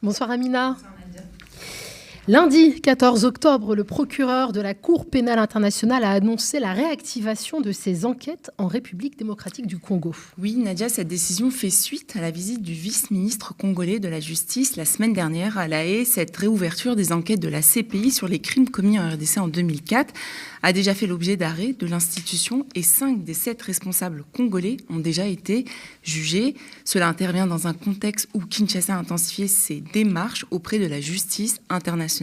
Bonsoir Amina. Lundi 14 octobre, le procureur de la Cour pénale internationale a annoncé la réactivation de ses enquêtes en République démocratique du Congo. Oui, Nadia, cette décision fait suite à la visite du vice-ministre congolais de la Justice la semaine dernière à La Haye. Cette réouverture des enquêtes de la CPI sur les crimes commis en RDC en 2004 a déjà fait l'objet d'arrêts de l'institution et 5 des 7 responsables congolais ont déjà été jugés. Cela intervient dans un contexte où Kinshasa a intensifié ses démarches auprès de la justice internationale.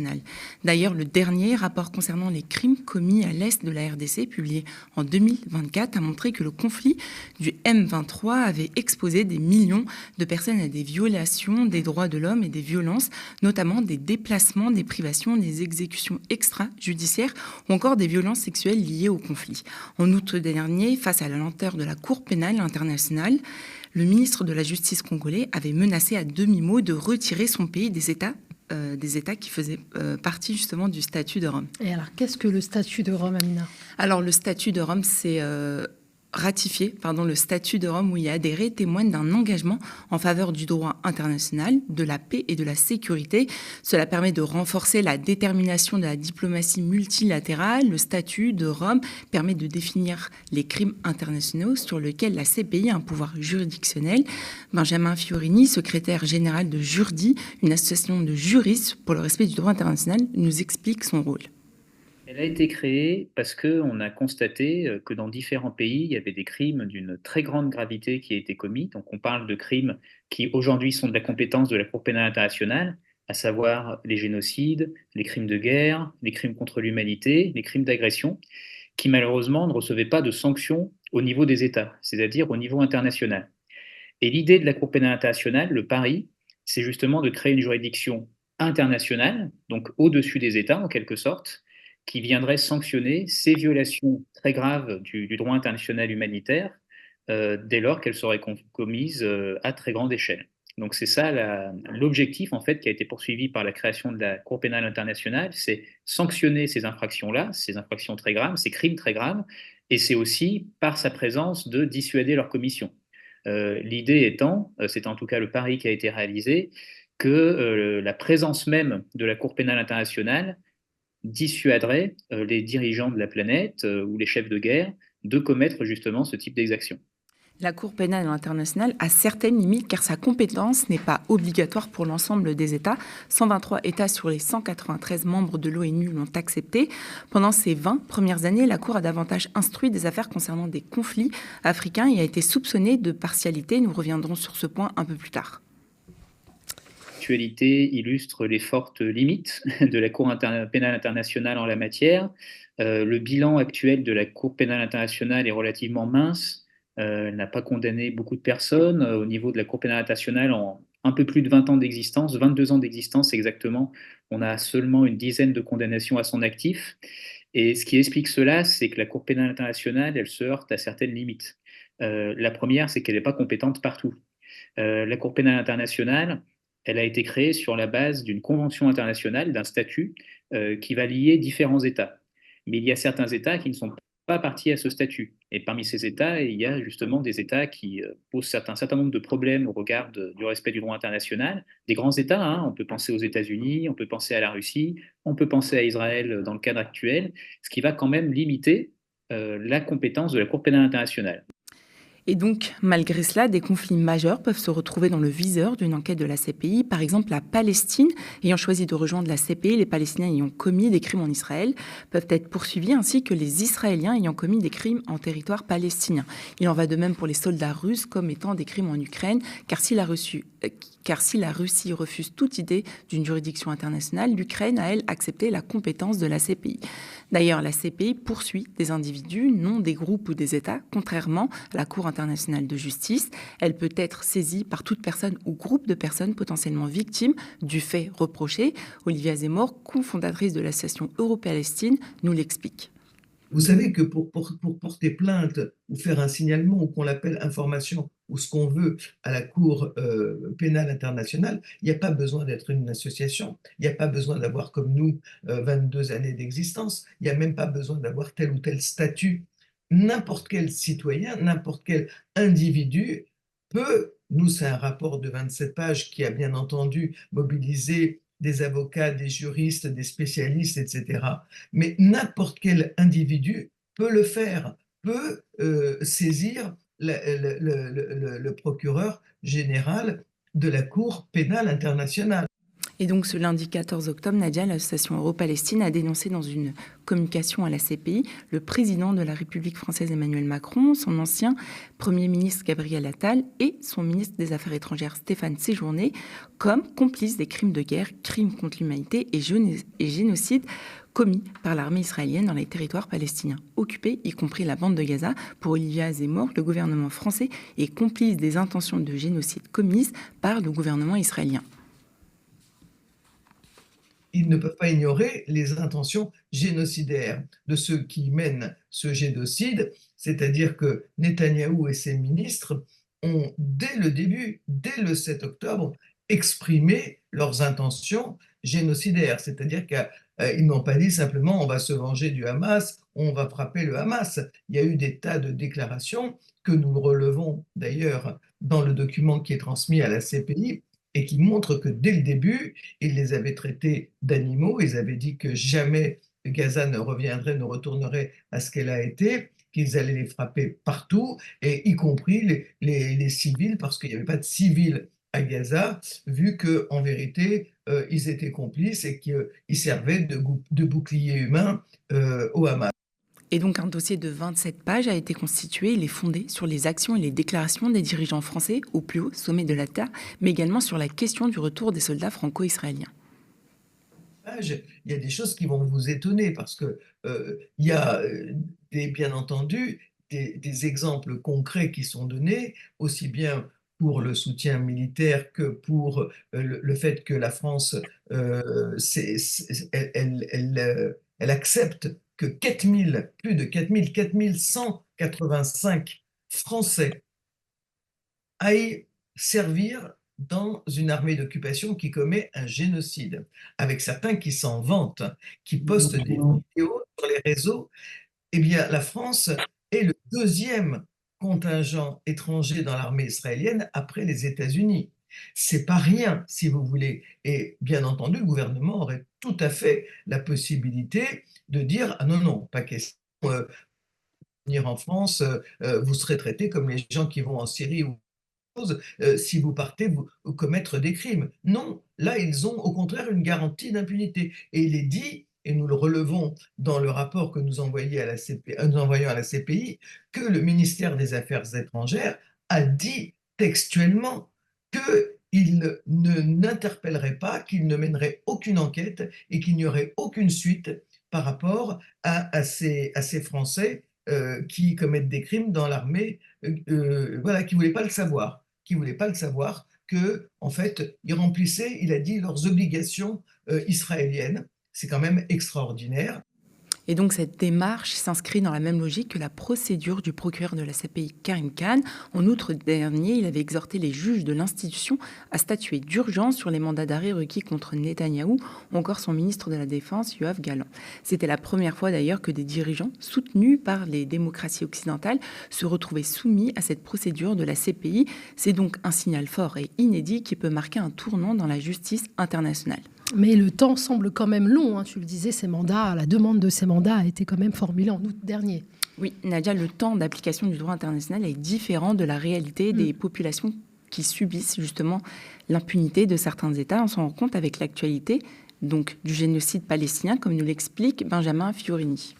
D'ailleurs, le dernier rapport concernant les crimes commis à l'est de la RDC, publié en 2024, a montré que le conflit du M23 avait exposé des millions de personnes à des violations des droits de l'homme et des violences, notamment des déplacements, des privations, des exécutions extrajudiciaires ou encore des violences sexuelles liées au conflit. En août dernier, face à la lenteur de la Cour pénale internationale, le ministre de la Justice congolais avait menacé à demi-mot de retirer son pays des États qui faisaient partie justement du statut de Rome. Et alors, qu'est-ce que le statut de Rome, Amina ? Alors, le statut de Rome, c'est le statut de Rome où il y a adhéré témoigne d'un engagement en faveur du droit international, de la paix et de la sécurité. Cela permet de renforcer la détermination de la diplomatie multilatérale. Le statut de Rome permet de définir les crimes internationaux sur lesquels la CPI a un pouvoir juridictionnel. Benjamin Fiorini, secrétaire général de Jurdi, une association de juristes pour le respect du droit international, nous explique son rôle. Elle a été créée parce qu'on a constaté que dans différents pays, il y avait des crimes d'une très grande gravité qui a été commis. Donc on parle de crimes qui aujourd'hui sont de la compétence de la Cour pénale internationale, à savoir les génocides, les crimes de guerre, les crimes contre l'humanité, les crimes d'agression, qui malheureusement ne recevaient pas de sanctions au niveau des États, c'est-à-dire au niveau international. Et l'idée de la Cour pénale internationale, le pari, c'est justement de créer une juridiction internationale, donc au-dessus des États en quelque sorte, qui viendrait sanctionner ces violations très graves du droit international humanitaire dès lors qu'elles seraient commises à très grande échelle. Donc c'est ça l'objectif en fait qui a été poursuivi par la création de la Cour pénale internationale, c'est sanctionner ces infractions-là, ces infractions très graves, ces crimes très graves, et c'est aussi par sa présence de dissuader leur commission. L'idée étant, c'est en tout cas le pari qui a été réalisé, que la présence même de la Cour pénale internationale dissuaderait les dirigeants de la planète ou les chefs de guerre de commettre justement ce type d'exaction. La Cour pénale internationale a certaines limites car sa compétence n'est pas obligatoire pour l'ensemble des États. 123 États sur les 193 membres de l'ONU l'ont accepté. Pendant ces 20 premières années, la Cour a davantage instruit des affaires concernant des conflits africains et a été soupçonnée de partialité. Nous reviendrons sur ce point un peu plus tard. L'actualité illustre les fortes limites de la Cour pénale internationale en la matière. Le bilan actuel de la Cour pénale internationale est relativement mince. Elle n'a pas condamné beaucoup de personnes. Au niveau de la Cour pénale internationale, en un peu plus de 20 ans d'existence, 22 ans d'existence exactement, on a seulement une dizaine de condamnations à son actif. Et ce qui explique cela, c'est que la Cour pénale internationale, elle se heurte à certaines limites. La première, c'est qu'elle n'est pas compétente partout. La Cour pénale internationale, elle a été créée sur la base d'une convention internationale, d'un statut qui va lier différents États. Mais il y a certains États qui ne sont pas partis à ce statut. Et parmi ces États, il y a justement des États qui posent un certain nombre de problèmes au regard du respect du droit international. Des grands États, hein, on peut penser aux États-Unis, on peut penser à la Russie, on peut penser à Israël dans le cadre actuel, ce qui va quand même limiter la compétence de la Cour pénale internationale. Et donc, malgré cela, des conflits majeurs peuvent se retrouver dans le viseur d'une enquête de la CPI. Par exemple, la Palestine ayant choisi de rejoindre la CPI, les Palestiniens ayant commis des crimes en Israël peuvent être poursuivis, ainsi que les Israéliens ayant commis des crimes en territoire palestinien. Il en va de même pour les soldats russes comme étant des crimes en Ukraine, car si la Russie refuse toute idée d'une juridiction internationale, l'Ukraine a, elle, accepté la compétence de la CPI. D'ailleurs, la CPI poursuit des individus, non des groupes ou des États, contrairement à la Cour internationale de justice. Elle peut être saisie par toute personne ou groupe de personnes potentiellement victimes du fait reproché. Olivia Zemmour, cofondatrice de l'association Euro-Palestine, nous l'explique. Vous savez que pour porter plainte ou faire un signalement ou qu'on l'appelle information ou ce qu'on veut à la Cour pénale internationale, il n'y a pas besoin d'être une association, il n'y a pas besoin d'avoir comme nous 22 années d'existence, il n'y a même pas besoin d'avoir tel ou tel statut. N'importe quel citoyen, n'importe quel individu peut Nous, c'est un rapport de 27 pages qui a bien entendu mobilisé des avocats, des juristes, des spécialistes, etc. Mais n'importe quel individu peut le faire, peut saisir le procureur général de la Cour pénale internationale. Et donc ce lundi 14 octobre, Nadia, l'association Euro-Palestine a dénoncé dans une communication à la CPI le président de la République française Emmanuel Macron, son ancien Premier ministre Gabriel Attal et son ministre des Affaires étrangères Stéphane Séjourné comme complices des crimes de guerre, crimes contre l'humanité et génocide commis par l'armée israélienne dans les territoires palestiniens occupés, y compris la bande de Gaza. Pour Olivia Zemmour, le gouvernement français est complice des intentions de génocide commises par le gouvernement israélien. Ils ne peuvent pas ignorer les intentions génocidaires de ceux qui mènent ce génocide, c'est-à-dire que Netanyahou et ses ministres ont, dès le début, dès le 7 octobre, exprimé leurs intentions génocidaires, c'est-à-dire qu'ils n'ont pas dit simplement on va se venger du Hamas, on va frapper le Hamas. Il y a eu des tas de déclarations que nous relevons d'ailleurs dans le document qui est transmis à la CPI, et qui montre que dès le début, ils les avaient traités d'animaux, ils avaient dit que jamais Gaza ne reviendrait, ne retournerait à ce qu'elle a été, qu'ils allaient les frapper partout, et y compris les civils, parce qu'il n'y avait pas de civils à Gaza, vu qu'en vérité, ils étaient complices et qu'ils servaient de bouclier humain au Hamas. Et donc un dossier de 27 pages a été constitué. Il est fondé sur les actions et les déclarations des dirigeants français au plus haut sommet de l'État, mais également sur la question du retour des soldats franco-israéliens. Il y a des choses qui vont vous étonner parce que il y a bien entendu des exemples concrets qui sont donnés, aussi bien pour le soutien militaire que pour le fait que la France elle accepte que plus de 4185 Français aillent servir dans une armée d'occupation qui commet un génocide, avec certains qui s'en vantent, qui postent des vidéos sur les réseaux. Eh bien, la France est le deuxième contingent étranger dans l'armée israélienne après les États-Unis. C'est pas rien, si vous voulez. Et bien entendu, le gouvernement aurait tout à fait la possibilité de dire ah non, non, pas question. Venir en France, vous serez traité comme les gens qui vont en Syrie ou si vous partez vous commettre des crimes. Non, là, ils ont au contraire une garantie d'impunité. Et il est dit, et nous le relevons dans le rapport que nous envoyons à la CPI, que le ministère des Affaires étrangères a dit textuellement qu'il n'interpellerait pas, qu'il ne mènerait aucune enquête et qu'il n'y aurait aucune suite par rapport à ces Français qui commettent des crimes dans l'armée, voilà, qui ne voulaient pas le savoir, que en fait, ils remplissaient, il a dit, leurs obligations israéliennes. C'est quand même extraordinaire. Et donc cette démarche s'inscrit dans la même logique que la procédure du procureur de la CPI Karim Khan. En outre dernier, il avait exhorté les juges de l'institution à statuer d'urgence sur les mandats d'arrêt requis contre Netanyahou ou encore son ministre de la Défense, Yoav Gallant. C'était la première fois d'ailleurs que des dirigeants soutenus par les démocraties occidentales se retrouvaient soumis à cette procédure de la CPI. C'est donc un signal fort et inédit qui peut marquer un tournant dans la justice internationale. Mais le temps semble quand même long, hein. Tu le disais, la demande de ces mandats a été quand même formulée en août dernier. Oui, Nadia, le temps d'application du droit international est différent de la réalité des populations qui subissent justement l'impunité de certains États. On s'en rend compte avec l'actualité donc, du génocide palestinien, comme nous l'explique Benjamin Fiorini.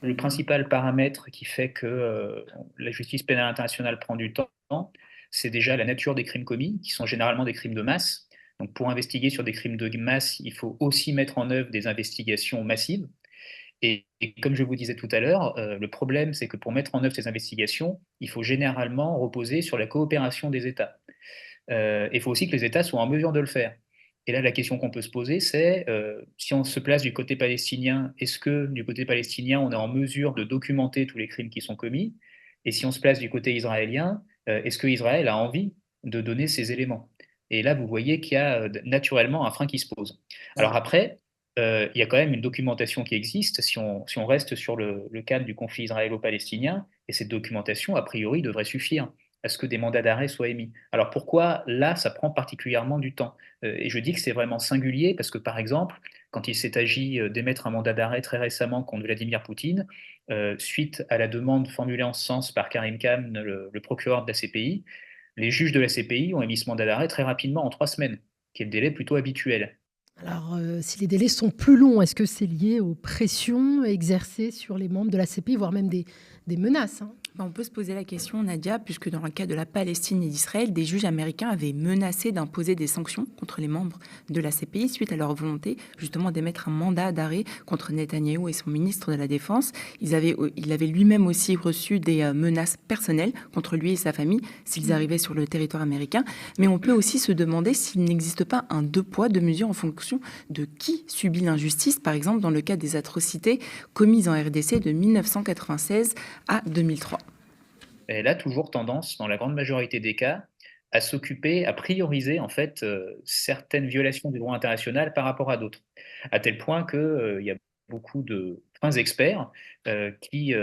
Le principal paramètre qui fait que la justice pénale internationale prend du temps, c'est déjà la nature des crimes commis, qui sont généralement des crimes de masse. Donc pour investiguer sur des crimes de masse, il faut aussi mettre en œuvre des investigations massives. Et comme je vous disais tout à l'heure, le problème, c'est que pour mettre en œuvre ces investigations, il faut généralement reposer sur la coopération des États. Il faut aussi que les États soient en mesure de le faire. Et là, la question qu'on peut se poser, c'est si on se place du côté palestinien, est-ce que du côté palestinien, on est en mesure de documenter tous les crimes qui sont commis? Et si on se place du côté israélien, est-ce que Israël a envie de donner ces éléments? Et là, vous voyez qu'il y a naturellement un frein qui se pose. Alors après, il y a quand même une documentation qui existe, si on reste sur le cadre du conflit israélo-palestinien, et cette documentation, a priori, devrait suffire. à ce que des mandats d'arrêt soient émis. Alors pourquoi là, ça prend particulièrement du temps? Et je dis que c'est vraiment singulier parce que, par exemple, quand il s'est agi d'émettre un mandat d'arrêt très récemment contre Vladimir Poutine, suite à la demande formulée en ce sens par Karim Khan, le procureur de la CPI, les juges de la CPI ont émis ce mandat d'arrêt très rapidement, en 3 semaines, qui est le délai plutôt habituel. Alors, si les délais sont plus longs, est-ce que c'est lié aux pressions exercées sur les membres de la CPI, voire même des menaces, hein? On peut se poser la question, Nadia, puisque dans le cas de la Palestine et d'Israël, des juges américains avaient menacé d'imposer des sanctions contre les membres de la CPI suite à leur volonté justement d'émettre un mandat d'arrêt contre Netanyahou et son ministre de la Défense. Il avait lui-même aussi reçu des menaces personnelles contre lui et sa famille s'ils arrivaient sur le territoire américain. Mais on peut aussi se demander s'il n'existe pas un deux poids, deux mesures en fonction de qui subit l'injustice, par exemple dans le cas des atrocités commises en RDC de 1996 à 2003. Elle a toujours tendance, dans la grande majorité des cas, à s'occuper, à prioriser en fait certaines violations du droit international par rapport à d'autres, à tel point qu'il y a beaucoup de fins experts qui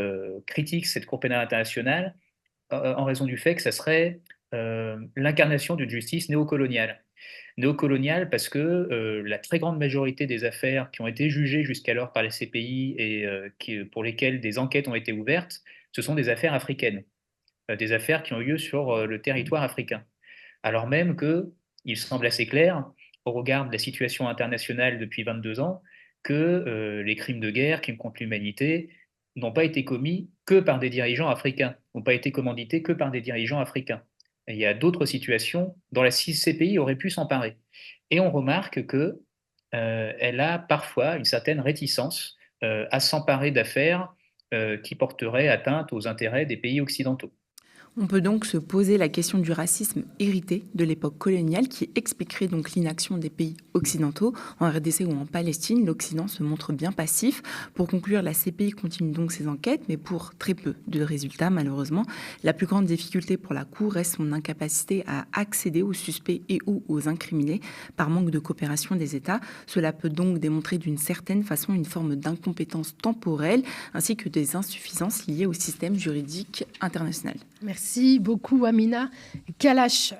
critiquent cette Cour pénale internationale en raison du fait que ça serait l'incarnation d'une justice néocoloniale. Néocoloniale parce que la très grande majorité des affaires qui ont été jugées jusqu'alors par les CPI et pour lesquelles des enquêtes ont été ouvertes, ce sont des affaires africaines, des affaires qui ont eu lieu sur le territoire africain. Alors même qu'il semble assez clair, au regard de la situation internationale depuis 22 ans, que les crimes de guerre, crimes contre l'humanité, n'ont pas été commis que par des dirigeants africains, n'ont pas été commandités que par des dirigeants africains. Et il y a d'autres situations dont la CPI aurait pu s'emparer. Et on remarque qu'elle a parfois une certaine réticence à s'emparer d'affaires qui porteraient atteinte aux intérêts des pays occidentaux. On peut donc se poser la question du racisme hérité de l'époque coloniale qui expliquerait donc l'inaction des pays occidentaux. En RDC ou en Palestine, l'Occident se montre bien passif. Pour conclure, la CPI continue donc ses enquêtes, mais pour très peu de résultats malheureusement. La plus grande difficulté pour la Cour reste son incapacité à accéder aux suspects et ou aux incriminés par manque de coopération des États. Cela peut donc démontrer d'une certaine façon une forme d'incompétence temporelle ainsi que des insuffisances liées au système juridique international. Merci beaucoup, Amina Kalash.